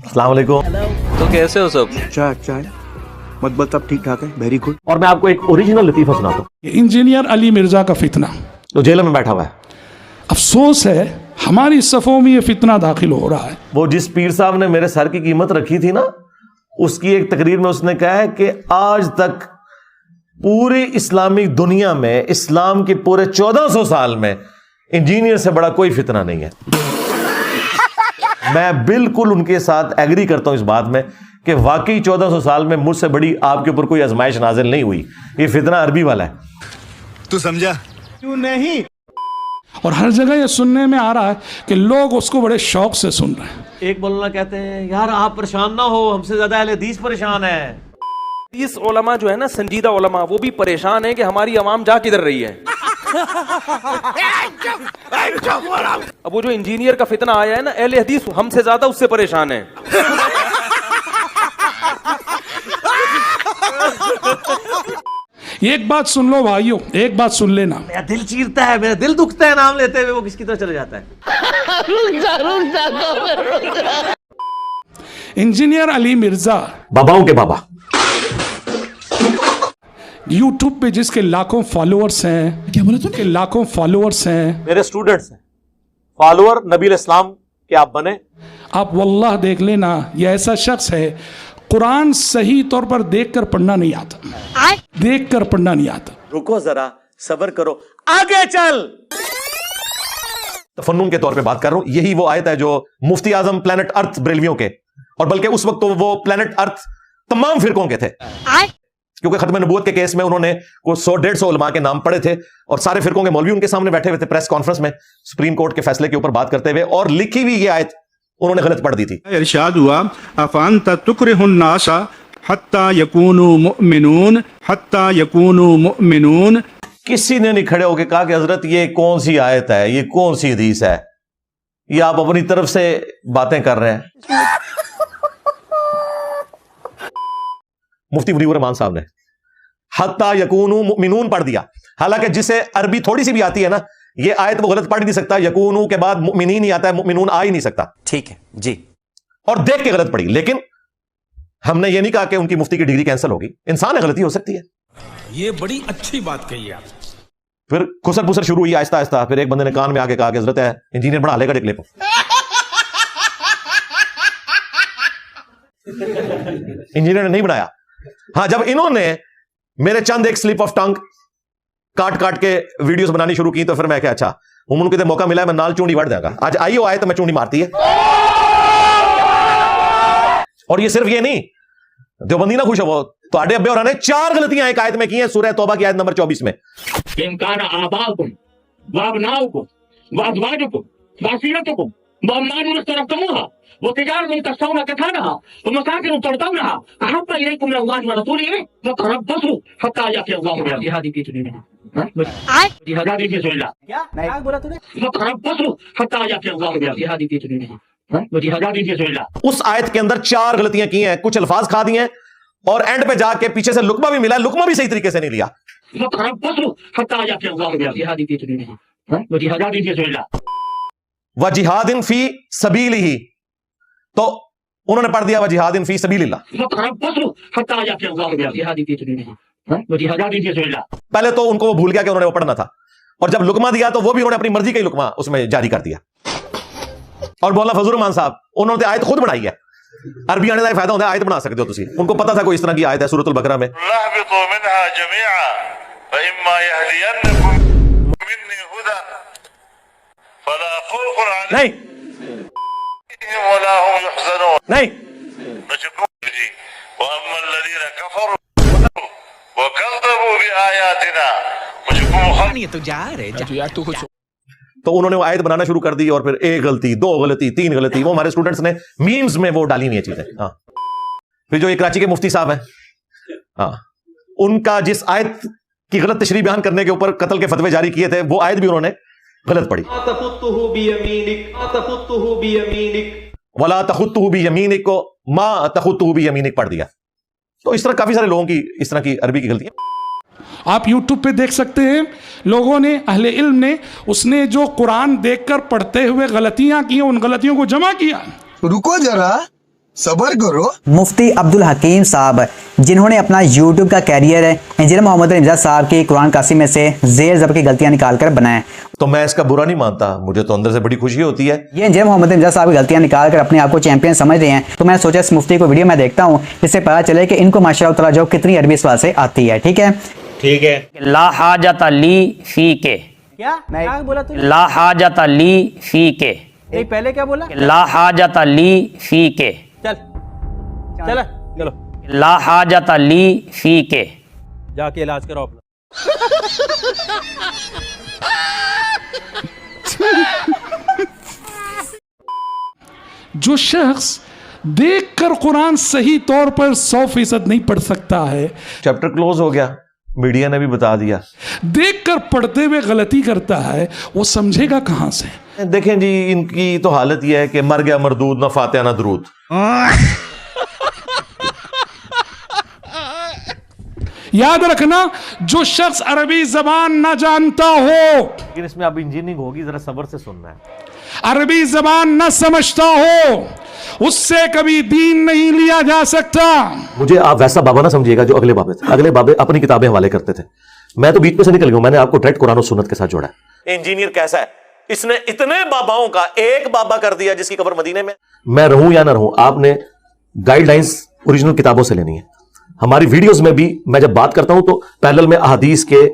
अस्सलाम वालेकुम। तो कैसे हो सब? चाय मतलब सब ठीक ठाक है, वेरी गुड। और मैं आपको एक ओरिजिनल लतीफ़ा सुनाता हूँ। इंजीनियर अली मिर्जा का फितना, तो जेल में बैठा हुआ है। अफसोस है हमारी सफ़ों में ये फितना दाखिल हो रहा है। वो जिस पीर साहब ने मेरे सर की कीमत रखी थी ना, उसकी एक तकरीर में उसने कहा है कि आज तक पूरी इस्लामिक दुनिया में, इस्लाम के पूरे 1400 साल में इंजीनियर से बड़ा कोई फितना नहीं है। मैं बिल्कुल उनके साथ एग्री करता हूं इस बात में कि वाकई 1400 साल में मुझसे बड़ी आपके ऊपर कोई आजमाइश नाजिल नहीं हुई। ये फितना अरबी वाला है। तू समझा? क्यों नहीं? और हर जगह ये सुनने में आ रहा है कि लोग उसको बड़े शौक से सुन रहे हैं। एक मौलाना कहते हैं यार आप परेशान ना हो, हमसे ज्यादा अहले हदीस परेशान है। इस उलमा जो है ना, संजीदा उलमा, वो भी परेशान है कि हमारी आवाम जा किधर रही है। अब वो जो इंजीनियर का फितना आया है ना, अहले हदीस हमसे ज्यादा उससे परेशान है। एक बात सुन लो भाइयों, एक बात सुन लेना। मेरा दिल चीरता है, मेरा दिल दुखता है नाम लेते हुए वो किसकी तरह चले जाता है। इंजीनियर अली मिर्जा, बाबाओं के बाबा, यूट्यूब पे जिसके लाखों फॉलोअर्स हैं, क्या बोला तुमने? लाखों फॉलोअर्स हैं। मेरे स्टूडेंट्स हैं, फॉलोअर नबी इस्लाम के आप बने। आप वल्लाह देख लेना, ये ऐसा शख्स है कुरान सही तौर पर देखकर पढ़ना नहीं आता, देखकर पढ़ना नहीं आता। रुको जरा, सब्र करो, आगे चल। तफन्नुन के तौर पे बात कर रहा हूं। यही वो आयत है जो मुफ्ती आजम प्लेनेट अर्थ बरेलवियों के, और बल्कि उस वक्त तो वो प्लेनेट अर्थ तमाम फिरकों के थे, क्योंकि खत्म नबूवत के केस में उन्होंने को 100-150 उलमा के नाम पढ़े थे और सारे फिरकों के मौलवी उनके सामने बैठे हुए थे प्रेस कॉन्फ्रेंस में सुप्रीम कोर्ट के फैसले के ऊपर बात करते हुए, और लिखी हुई ये आयत उन्होंने गलत पढ़ दी थी। इरशाद हुआ अफांता तुकरिहुन नासा हत्ता यकूनु मुमिनून, हत्ता यकूनु मुमिनून। किसी ने नहीं खड़े होकर कहा कि हजरत ये कौन सी आयत है, ये कौन सी हदीस है, ये आप अपनी तरफ से बातें कर रहे हैं। मुफ्ती मुनीवर रहमान साहब ने हत्ता यकूनु मुमिनून पढ़ दिया, हालांकि जिसे अरबी थोड़ी सी भी आती है ना, ये आयत वो गलत पढ़ नहीं सकता। यकूनु के बाद मुमिनीन ही आता है, मुमिनून आ ही नहीं सकता। ठीक है जी, और देख के गलत पढ़ी। लेकिन हमने ये नहीं कहा कि उनकी मुफ्ती की डिग्री कैंसिल होगी। इंसान है, गलती हो सकती है। ये बड़ी अच्छी बात कही आप। फिर खुसर पुसर शुरू हुई आहिस्ता आहिस्ता। फिर एक बंदे ने कान में आके कहा कि हजरत है इंजीनियर बना लेगा क्लिप। इंजीनियर ने नहीं बनाया। हाँ, जब इन्होंने मेरे चंद एक स्लिप ऑफ टंग काट काट के वीडियोस बनानी शुरू की, तो फिर मैं क्या, अच्छा उनको कितने मौका मिला है, मैं नाल चूंडी वड़ देगा। आज आई हो आए तो मैं चूंडी मारती है। और ये सिर्फ ये नहीं, देवबंदी ना खुश हो, तो आडे अब्बे और ने 4 गलतियां एक आयत में की हैं, सूरह तौबा की आयत नंबर 24 में। इनकान आबाकुम वाबनाउकुम वाजवाजुकुम वासीरतुकुम वअम्मानुन तरफ्तमुहा वतिजारतुन तखशौना कसादहा वमसाकिन तरदौनहा अहब्बा इलैकुम मिनल्लाहि व रसूलिहि फतरब्बसू हत्ता याति अल्लाहु बिल जिहादी फी सबिलिही। जिहादी फी सबिलिल्लाह क्या बोला तूने? फतरब्बसू हत्ता याति अल्लाहु बिल जिहादी फी सबिलिही। जिहादी फी सबिलिल्लाह। उस आयत के अंदर 4 गलतियां की हैं, कुछ अल्फाज खा दिए हैं, और एंड पे जाके पीछे से लुकमा भी मिला, लुकमा भी सही तरीके से नहीं लिया। व जिहादिन फी सबीलिही, तो उन्होंने पढ़ दिया व जिहादिन फी सबीलिल्लाह। पहले तो उनको वो भूल गया कि उन्होंने वो पढ़ना था, और जब लुकमा दिया तो वो भी उन्होंने अपनी मर्जी का ही लुकमा उसमें जारी कर दिया। और मौलाना फजल रहमान साहब, उन्होंने आयत खुद बनाई है। अरबी आने का फायदा होता है, आयत बना सकते हो तुसी। उनको पता था कोई इस तरह की आयत है सूरतुल बकरा में। नहीं नहीं, तो उन्होंने वो आयत बनाना शुरू कर दी, और फिर 1 गलती 2 गलती 3 गलती, वो हमारे स्टूडेंट्स ने मीम्स में वो डाली हुई है चीजें। हाँ, फिर जो ये कराची के मुफ्ती साहब हैं, हाँ, उनका जिस आयत की गलत तशरीह बयान करने के ऊपर कत्ल के फतवे जारी किए थे, वो आयत भी उन्होंने गलत पढ़ी। वला तखुत्तुहु बियमीनिक को मा तखुत्तुहु बियमीनिक पढ़ दिया। तो इस तरह काफी सारे लोगों की इस तरह की अरबी की गलतियां आप YouTube पे देख सकते हैं। लोगों ने, अहले इल्म ने, उसने जो कुरान देखकर पढ़ते हुए गलतियां की, उन गलतियों को जमा किया। रुको जरा, सबर करो। मुफ्ती अब्दुल हकीम साहब जिन्होंने अपना यूट्यूब का कैरियर इंजीनियर मोहम्मद इमजाज साहब की कुरान कासिम में से ज़ेर ज़बर की गलतियां निकाल कर बनाए। तो मैं इसका बुरा नहीं मानता, मुझे तो अंदर से बड़ी खुशी होती है। ये इंजीनियर मोहम्मद इमजाज साहब की गलतियां निकाल कर अपने आप को चैंपियन समझ रहे हैं, तो मैंने सोचा इस मुफ्ती को वीडियो में देखता हूँ, इससे पता चले कि इनको माशाअल्लाह ताला जो कितनी अरबी सवाल से आती है। ठीक है, ठीक है। ला हाजत ली फी के, क्या बोला तू? ला हाजत ली फी के, पहले क्या बोला? ला हाजत ली फी के, चलो ला हाजत ली फी के। जाके इलाज करो अपना। जो शख्स देखकर कुरान सही तौर पर 100% नहीं पढ़ सकता है, चैप्टर क्लोज हो गया, मीडिया ने भी बता दिया। देखकर पढ़ते हुए गलती करता है, वो समझेगा कहां से? देखें जी, इनकी तो हालत यह है कि मर गया मरदूद, ना फातिहा ना दरूद। याद रखना, जो शख्स अरबी जबान ना जानता हो, लेकिन इसमें अब इंजीनियरिंग होगी, जरा सब्र से सुनना है। अरबी जबान न समझता हो, उससे कभी दीन नहीं लिया जा सकता। मुझे आप वैसा बाबा ना समझिएगा जो अगले बाबे थे। अगले बाबे अपनी किताबें हवाले करते थे, मैं तो बीच में से निकल गया। मैंने आपको डायरेक्ट कुरान और सुन्नत के साथ जोड़ा है। इंजीनियर कैसा है, इसने इतने बाबाओं का एक बाबा कर दिया जिसकी कब्र मदीने में। मैं रहूं या ना रहूं, आपने गाइडलाइंस ओरिजिनल किताबों से लेनी है। हमारी वीडियोस में भी मैं जब बात करता हूं तो पैरेलल में अहादीस के,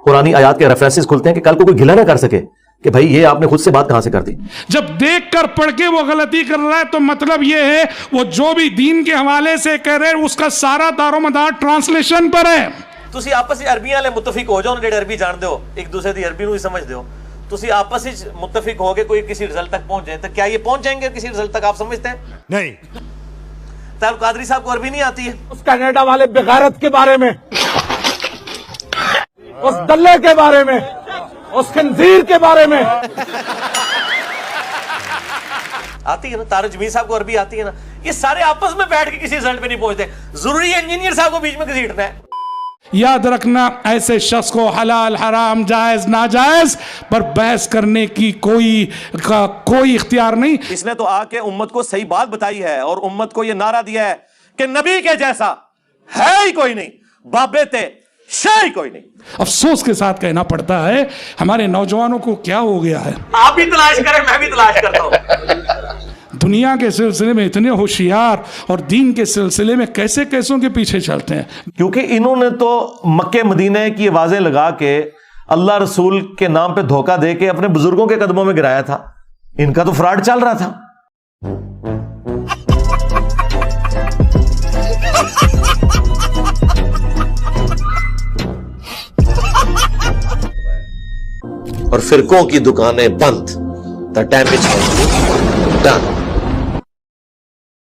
कुरानी आयात के रेफरेंसेस खुलते हैं कि कल को कोई गिला ना कर सके कि भाई ये आपने खुद से बात कहां से कर दी। जब देख कर पढ़ के वो गलती कर रहा है तो मतलब ये है वो जो भी दीन के हवाले से कह रहे हैं उसका सारा दारोमदार ट्रांसलेशन पर है। ਤੁਸੀਂ ਆਪਸ ਵਿੱਚ ਅਰਬੀਆਂ ਵਾਲੇ ਮੁਤਫਿਕ ਹੋ ਜਾਓ, ਜਿਹੜੇ ਅਰਬੀ ਜਾਣਦੇ ਹੋ, ਇੱਕ ਦੂਸਰੇ ਦੀ ਅਰਬੀ ਨੂੰ ਹੀ ਸਮਝਦੇ ਹੋ, ਤੁਸੀਂ ਆਪਸ ਵਿੱਚ ਮੁਤਫਿਕ ਹੋ ਕੇ ਕੋਈ किसी रिजल्ट तक पहुंच जाए, तो क्या ये पहुंच जाएंगे किसी रिजल्ट तक, आप समझते हैं? नहीं। तारुल कादरी साहब को अरबी नहीं आती है। उस कनाडा वाले बेगैरत के बारे में, उस दल्ले के बारे में, उस खंजीर के बारे में आती है ना। तारुल जमीर साहब को अरबी आती है ना। ये सारे आपस में बैठ के किसी रिजल्ट पे नहीं पहुंचते, जरूरी है इंजीनियर साहब को बीच में घसीटना है। याद रखना, ऐसे शख्स को हलाल हराम जायज नाजायज पर बहस करने की कोई इख्तियार नहीं। इसने तो आके उम्मत को सही बात बताई है और उम्मत को यह नारा दिया है कि नबी के जैसा है ही कोई नहीं, बाबे थे शाह ही कोई नहीं। अफसोस के साथ कहना पड़ता है, हमारे नौजवानों को क्या हो गया है। आप भी तलाश करें, मैं भी तलाश करता हूं। दुनिया के सिलसिले में इतने होशियार और दीन के सिलसिले में कैसे कैसों के पीछे चलते हैं, क्योंकि इन्होंने तो मक्के मदीने की आवाजें लगा के अल्लाह रसूल के नाम पे धोखा दे के अपने बुजुर्गों के कदमों में गिराया था। इनका तो फ्रॉड चल रहा था। और फिरकों की दुकानें बंद। The damage done.